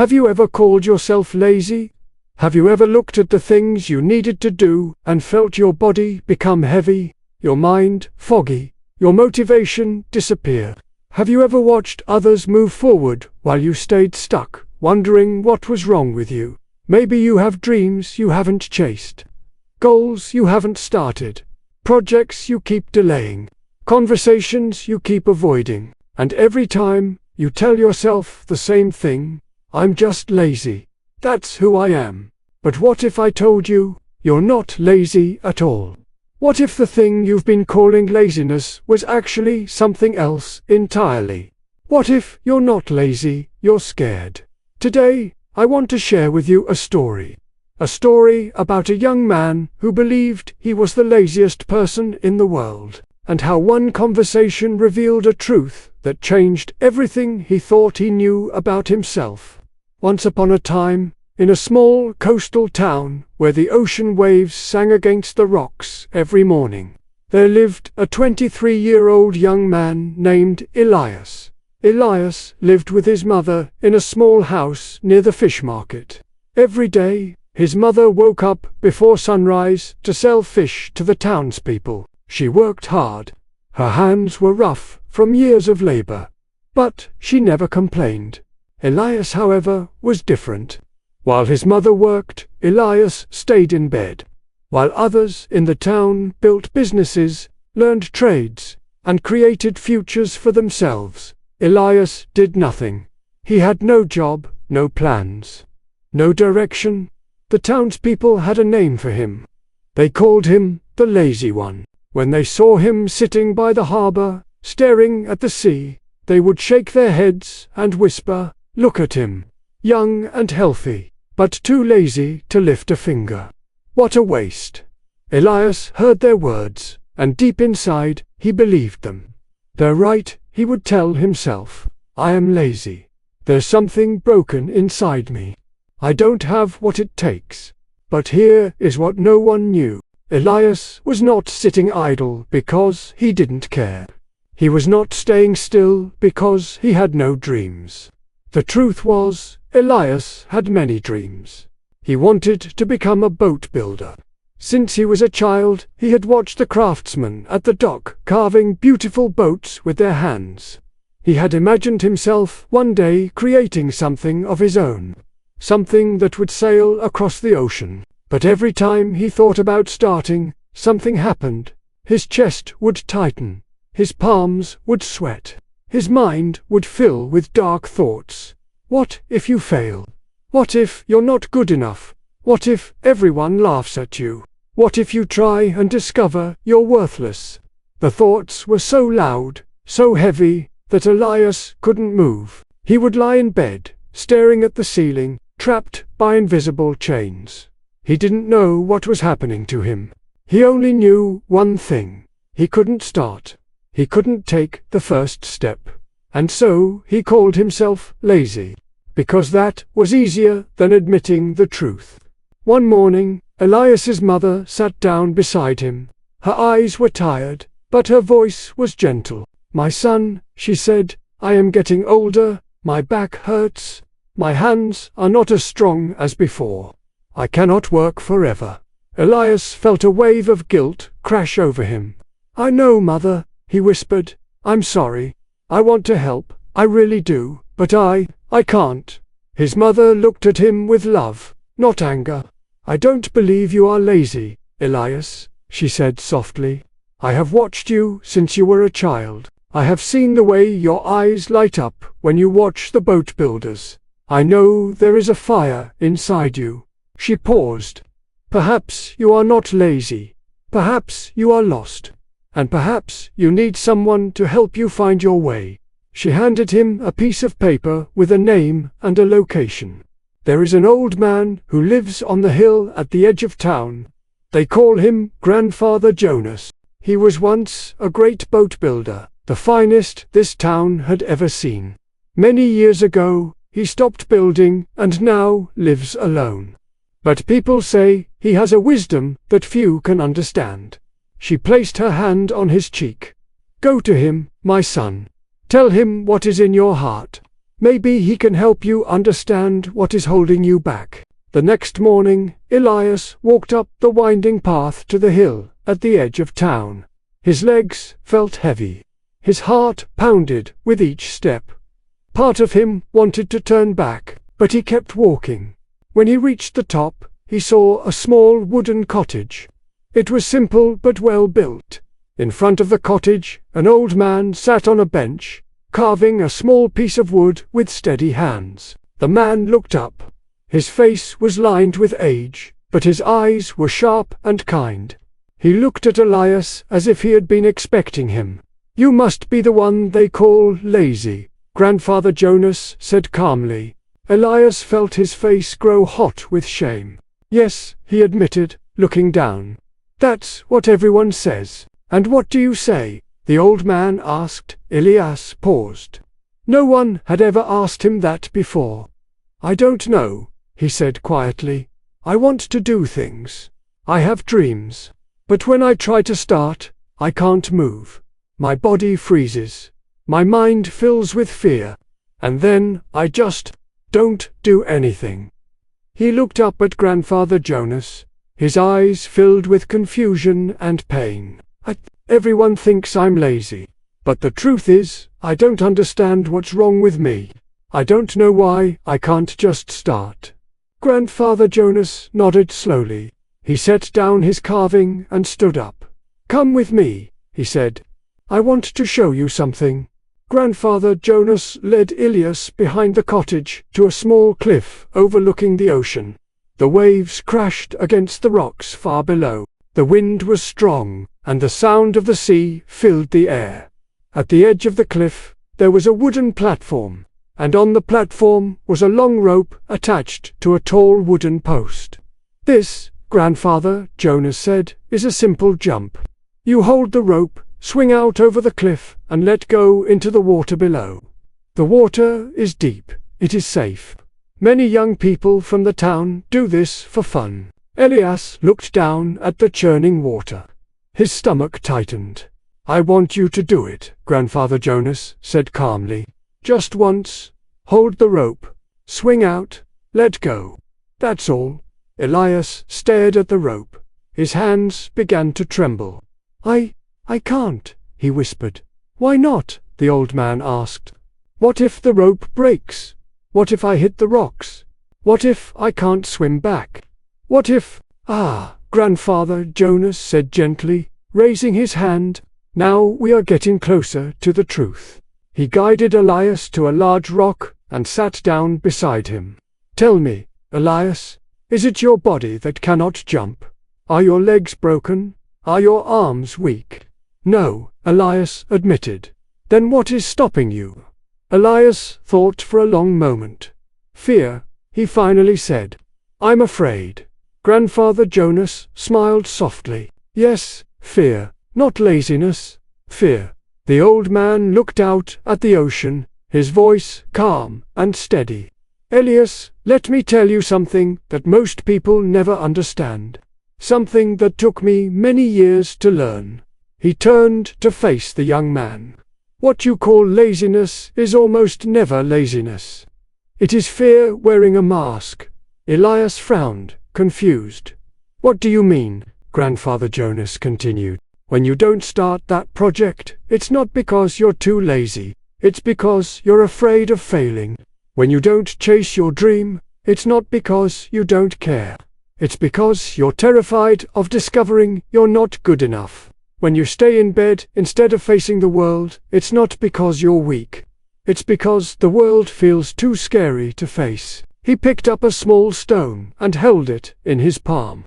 Have you ever called yourself lazy? Have you ever looked at the things you needed to do and felt your body become heavy, your mind foggy, your motivation disappear? Have you ever watched others move forward while you stayed stuck, wondering what was wrong with you? Maybe you have dreams you haven't chased, goals you haven't started, projects you keep delaying, conversations you keep avoiding, and every time you tell yourself the same thing, I'm just lazy. That's who I am. But what if I told you, you're not lazy at all? What if the thing you've been calling laziness was actually something else entirely? What if you're not lazy, you're scared? Today, I want to share with you a story. A story about a young man who believed he was the laziest person in the world, and how one conversation revealed a truth that changed everything he thought he knew about himself. Once upon a time, in a small coastal town where the ocean waves sang against the rocks every morning, there lived a 23-year-old young man named Elias. Elias lived with his mother in a small house near the fish market. Every day, his mother woke up before sunrise to sell fish to the townspeople. She worked hard. Her hands were rough from years of labor, but she never complained. Elias, however, was different. While his mother worked, Elias stayed in bed. While others in the town built businesses, learned trades, and created futures for themselves, Elias did nothing. He had no job, no plans, no direction. The townspeople had a name for him. They called him the Lazy One. When they saw him sitting by the harbor, staring at the sea, they would shake their heads and whisper, "Look at him, young and healthy, but too lazy to lift a finger. What a waste." Elias heard their words, and deep inside, he believed them. "They're right," he would tell himself. "I am lazy. There's something broken inside me. I don't have what it takes." But here is what no one knew. Elias was not sitting idle because he didn't care. He was not staying still because he had no dreams. The truth was, Elias had many dreams. He wanted to become a boat builder. Since he was a child, he had watched the craftsmen at the dock carving beautiful boats with their hands. He had imagined himself one day creating something of his own, something that would sail across the ocean. But every time he thought about starting, something happened. His chest would tighten, his palms would sweat, his mind would fill with dark thoughts. What if you fail? What if you're not good enough? What if everyone laughs at you? What if you try and discover you're worthless? The thoughts were so loud, so heavy, that Elias couldn't move. He would lie in bed, staring at the ceiling, trapped by invisible chains. He didn't know what was happening to him. He only knew one thing. He couldn't start. He couldn't take the first step. And so he called himself lazy, because that was easier than admitting the truth. One morning, Elias's mother sat down beside him. Her eyes were tired, but her voice was gentle. "My son," she said, "I am getting older, my back hurts, my hands are not as strong as before. I cannot work forever." Elias felt a wave of guilt crash over him. "I know, mother," he whispered. "I'm sorry. I want to help, I really do, but I can't." His mother looked at him with love, not anger. "I don't believe you are lazy, Elias," she said softly. "I have watched you since you were a child. I have seen the way your eyes light up when you watch the boat builders. I know there is a fire inside you." She paused. "Perhaps you are not lazy. Perhaps you are lost. And perhaps you need someone to help you find your way." She handed him a piece of paper with a name and a location. "There is an old man who lives on the hill at the edge of town. They call him Grandfather Jonas. He was once a great boat builder, the finest this town had ever seen. Many years ago, he stopped building and now lives alone. But people say he has a wisdom that few can understand." She placed her hand on his cheek. "Go to him, my son. Tell him what is in your heart. Maybe he can help you understand what is holding you back. The next morning, Elias walked up the winding path to the hill at the edge of town. His legs felt heavy. His heart pounded with each step. Part of him wanted to turn back, but he kept walking. When he reached the top, he saw a small wooden cottage. It was simple but well built. In front of the cottage, an old man sat on a bench, carving a small piece of wood with steady hands. The man looked up. His face was lined with age, but his eyes were sharp and kind. He looked at Elias as if he had been expecting him. "You must be the one they call lazy," Grandfather Jonas said calmly. Elias felt his face grow hot with shame. "Yes," he admitted, looking down. "That's what everyone says." "And what do you say?" the old man asked. Elias paused. No one had ever asked him that before. "I don't know," he said quietly. "I want to do things. I have dreams. But when I try to start, I can't move. My body freezes. My mind fills with fear. And then I just don't do anything." He looked up at Grandfather Jonas. His eyes filled with confusion and pain. Everyone thinks I'm lazy. But the truth is, I don't understand what's wrong with me. I don't know why I can't just start." Grandfather Jonas nodded slowly. He set down his carving and stood up. "Come with me," he said. "I want to show you something." Grandfather Jonas led Elias behind the cottage to a small cliff overlooking the ocean. The waves crashed against the rocks far below. The wind was strong, and the sound of the sea filled the air. At the edge of the cliff, there was a wooden platform, and on the platform was a long rope attached to a tall wooden post. "This," Grandfather Jonas said, "is a simple jump. You hold the rope, swing out over the cliff, and let go into the water below. The water is deep. It is safe. Many young people from the town do this for fun." Elias looked down at the churning water. His stomach tightened. "I want you to do it," Grandfather Jonas said calmly. "Just once. Hold the rope. Swing out. Let go. That's all." Elias stared at the rope. His hands began to tremble. I can't," he whispered. "Why not?" the old man asked. "What if the rope breaks? What if I hit the rocks? What if I can't swim back? What if—" "Ah," Grandfather Jonas said gently, raising his hand. "Now we are getting closer to the truth." He guided Elias to a large rock and sat down beside him. "Tell me, Elias, is it your body that cannot jump? Are your legs broken? Are your arms weak?" "No," Elias admitted. "Then what is stopping you?" Elias thought for a long moment. "Fear," he finally said. "I'm afraid." Grandfather Jonas smiled softly. "Yes, fear, not laziness. Fear." The old man looked out at the ocean, his voice calm and steady. "Elias, let me tell you something that most people never understand. Something that took me many years to learn." He turned to face the young man. "What you call laziness is almost never laziness. It is fear wearing a mask." Elias frowned, confused. "What do you mean?" Grandfather Jonas continued. "When you don't start that project, it's not because you're too lazy. It's because you're afraid of failing. When you don't chase your dream, it's not because you don't care. It's because you're terrified of discovering you're not good enough. When you stay in bed instead of facing the world, it's not because you're weak. It's because the world feels too scary to face." He picked up a small stone and held it in his palm.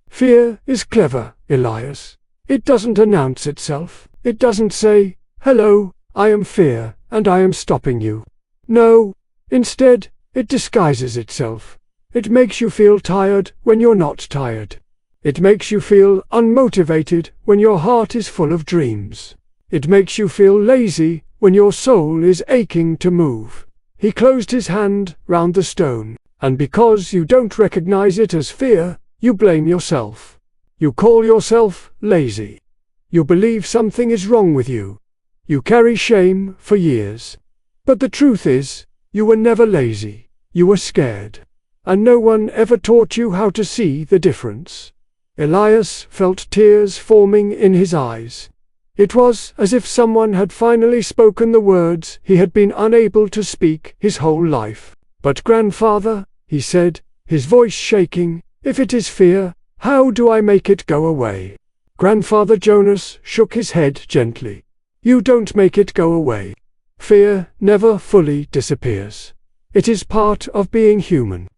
"Fear is clever, Elias. It doesn't announce itself. It doesn't say, 'Hello, I am fear, and I am stopping you.' No, instead, it disguises itself. It makes you feel tired when you're not tired. It makes you feel unmotivated when your heart is full of dreams. It makes you feel lazy when your soul is aching to move." He closed his hand round the stone, "And because you don't recognize it as fear, you blame yourself. You call yourself lazy. You believe something is wrong with you. You carry shame for years. But the truth is, You were never lazy. You were scared. And no one ever taught you how to see the difference. Elias felt tears forming in his eyes. It was as if someone had finally spoken the words he had been unable to speak his whole life. "But grandfather," he said, his voice shaking, "if it is fear, how do I make it go away?" Grandfather Jonas shook his head gently. "You don't make it go away. Fear never fully disappears. It is part of being human.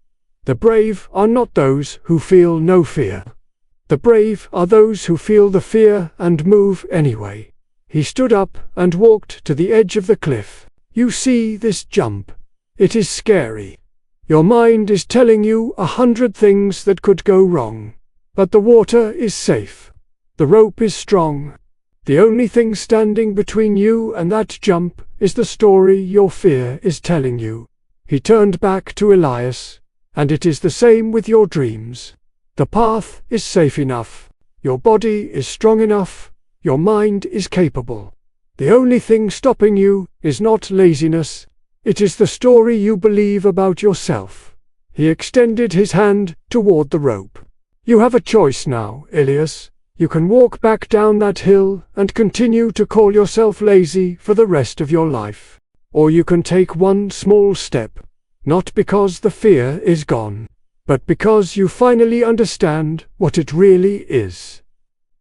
The brave are not those who feel no fear. The brave are those who feel the fear and move anyway." He stood up and walked to the edge of the cliff. "You see this jump? It is scary. Your mind is telling you 100 things that could go wrong. But the water is safe. The rope is strong. The only thing standing between you and that jump is the story your fear is telling you." He turned back to Elias. "And it is the same with your dreams. The path is safe enough. Your body is strong enough. Your mind is capable. The only thing stopping you is not laziness. It is the story you believe about yourself." He extended his hand toward the rope. "You have a choice now, Elias. You can walk back down that hill and continue to call yourself lazy for the rest of your life. Or you can take one small step, not because the fear is gone, but because you finally understand what it really is."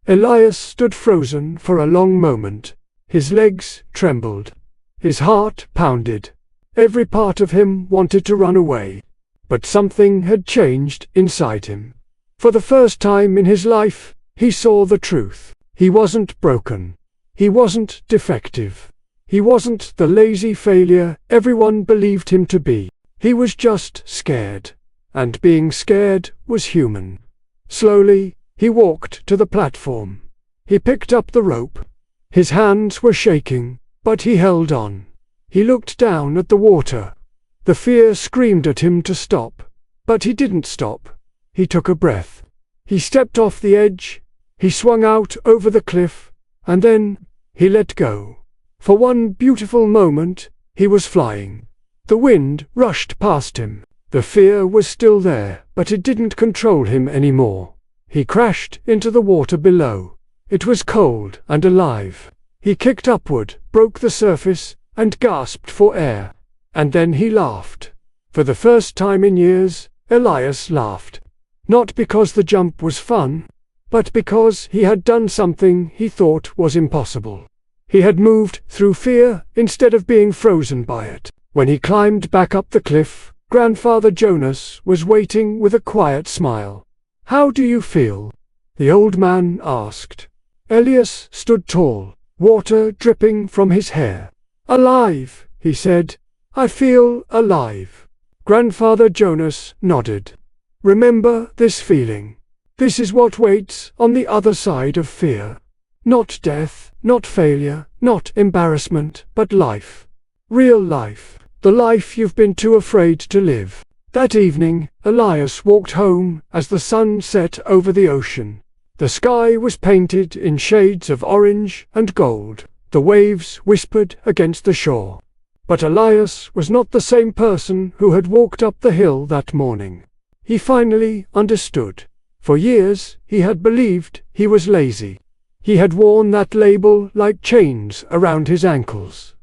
Elias stood frozen for a long moment. His legs trembled. His heart pounded. Every part of him wanted to run away. But something had changed inside him. For the first time in his life, he saw the truth. He wasn't broken. He wasn't defective. He wasn't the lazy failure everyone believed him to be. He was just scared. And being scared was human. Slowly, he walked to the platform. He picked up the rope. His hands were shaking, but he held on. He looked down at the water. The fear screamed at him to stop, but he didn't stop. He took a breath. He stepped off the edge. He swung out over the cliff, and then he let go. For one beautiful moment, he was flying. The wind rushed past him. The fear was still there, but it didn't control him anymore. He crashed into the water below. It was cold and alive. He kicked upward, broke the surface, and gasped for air. And then he laughed. For the first time in years, Elias laughed. Not because the jump was fun, but because he had done something he thought was impossible. He had moved through fear instead of being frozen by it. When he climbed back up the cliff, Grandfather Jonas was waiting with a quiet smile. "How do you feel?" the old man asked. Elias stood tall, water dripping from his hair. "Alive," he said. "I feel alive." Grandfather Jonas nodded. "Remember this feeling. This is what waits on the other side of fear. Not death, not failure, not embarrassment, but life. Real life. The life you've been too afraid to live." That evening, Elias walked home as the sun set over the ocean. The sky was painted in shades of orange and gold. The waves whispered against the shore. But Elias was not the same person who had walked up the hill that morning. He finally understood. For years, he had believed he was lazy. He had worn that label like chains around his ankles.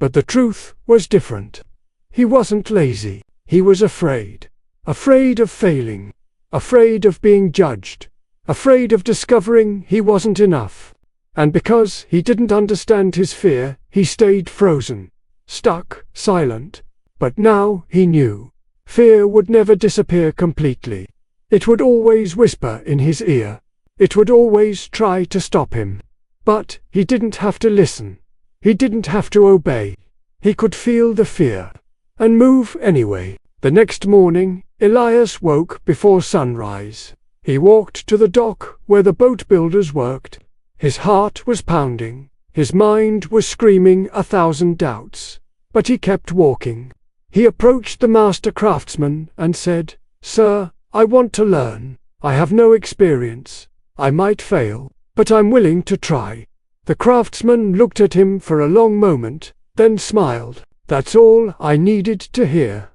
But the truth was different. He wasn't lazy. He was afraid. Afraid of failing. Afraid of being judged. Afraid of discovering he wasn't enough. And because he didn't understand his fear, he stayed frozen. Stuck, silent. But now he knew. Fear would never disappear completely. It would always whisper in his ear. It would always try to stop him. But he didn't have to listen. He didn't have to obey. He could feel the fear and move anyway. The next morning, Elias woke before sunrise. He walked to the dock where the boat builders worked. His heart was pounding. His mind was screaming 1,000 doubts. But he kept walking. He approached the master craftsman and said, "Sir, I want to learn. I have no experience. I might fail, but I'm willing to try." The craftsman looked at him for a long moment, then smiled. That's all I needed to hear.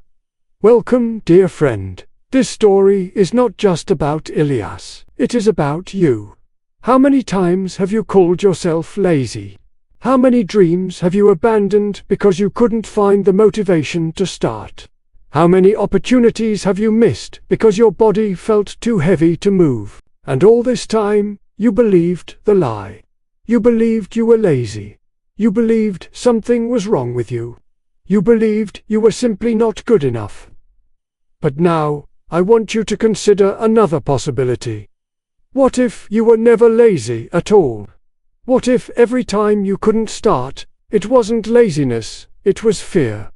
Welcome, dear friend. This story is not just about Elias, it is about you. How many times have you called yourself lazy? How many dreams have you abandoned because you couldn't find the motivation to start? How many opportunities have you missed because your body felt too heavy to move? And all this time, you believed the lie. You believed you were lazy. You believed something was wrong with you. You believed you were simply not good enough. But now, I want you to consider another possibility. What if you were never lazy at all? What if every time you couldn't start, it wasn't laziness, it was fear?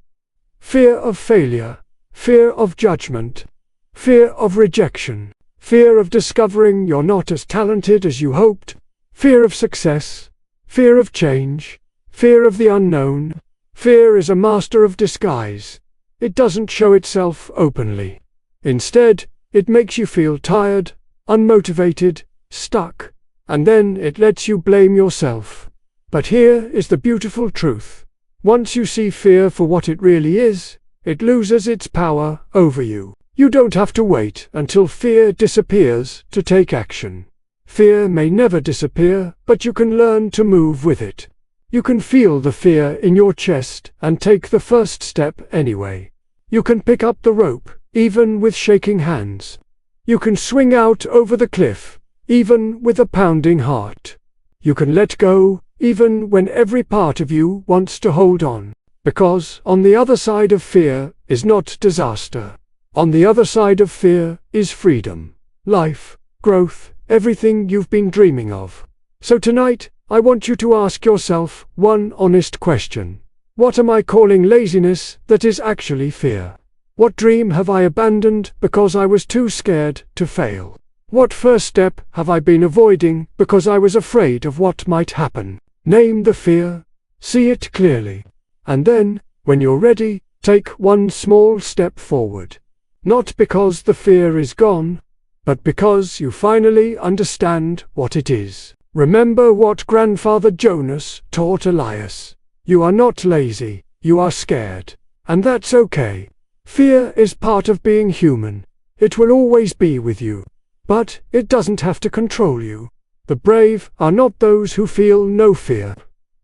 Fear of failure, fear of judgment, fear of rejection, fear of discovering you're not as talented as you hoped, fear of success, fear of change, fear of the unknown. Fear is a master of disguise. It doesn't show itself openly. Instead, it makes you feel tired, unmotivated, stuck, and then it lets you blame yourself. But here is the beautiful truth. Once you see fear for what it really is, it loses its power over you. You don't have to wait until fear disappears to take action. Fear may never disappear, but you can learn to move with it. You can feel the fear in your chest and take the first step anyway. You can pick up the rope, even with shaking hands. You can swing out over the cliff, even with a pounding heart. You can let go, even when every part of you wants to hold on. Because on the other side of fear is not disaster. On the other side of fear is freedom, life, growth, everything you've been dreaming of. So tonight, I want you to ask yourself one honest question. What am I calling laziness that is actually fear? What dream have I abandoned because I was too scared to fail? What first step have I been avoiding because I was afraid of what might happen? Name the fear, see it clearly, and then, when you're ready, take one small step forward. Not because the fear is gone, but because you finally understand what it is. Remember what Grandfather Jonas taught Elias. You are not lazy, you are scared. And that's okay. Fear is part of being human. It will always be with you. But it doesn't have to control you. The brave are not those who feel no fear.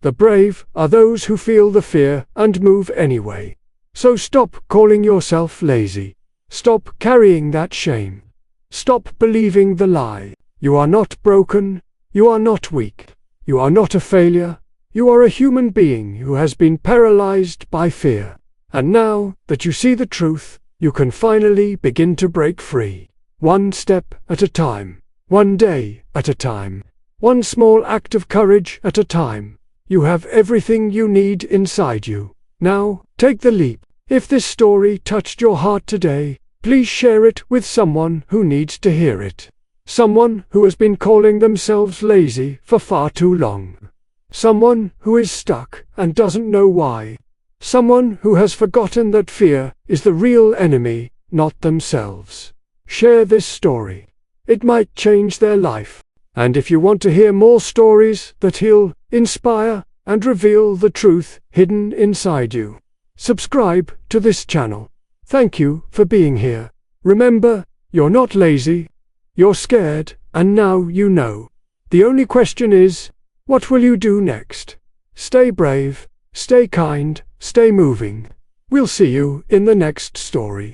The brave are those who feel the fear and move anyway. So stop calling yourself lazy. Stop carrying that shame. Stop believing the lie. You are not broken. You are not weak. You are not a failure. You are a human being who has been paralyzed by fear. And now that you see the truth, you can finally begin to break free. One step at a time. One day at a time. One small act of courage at a time. You have everything you need inside you. Now, take the leap. If this story touched your heart today, please share it with someone who needs to hear it. Someone who has been calling themselves lazy for far too long. Someone who is stuck and doesn't know why. Someone who has forgotten that fear is the real enemy, not themselves. Share this story. It might change their life. And if you want to hear more stories that heal, inspire, and reveal the truth hidden inside you, subscribe to this channel. Thank you for being here. Remember, you're not lazy. You're scared, and now you know. The only question is, what will you do next? Stay brave, stay kind, stay moving. We'll see you in the next story.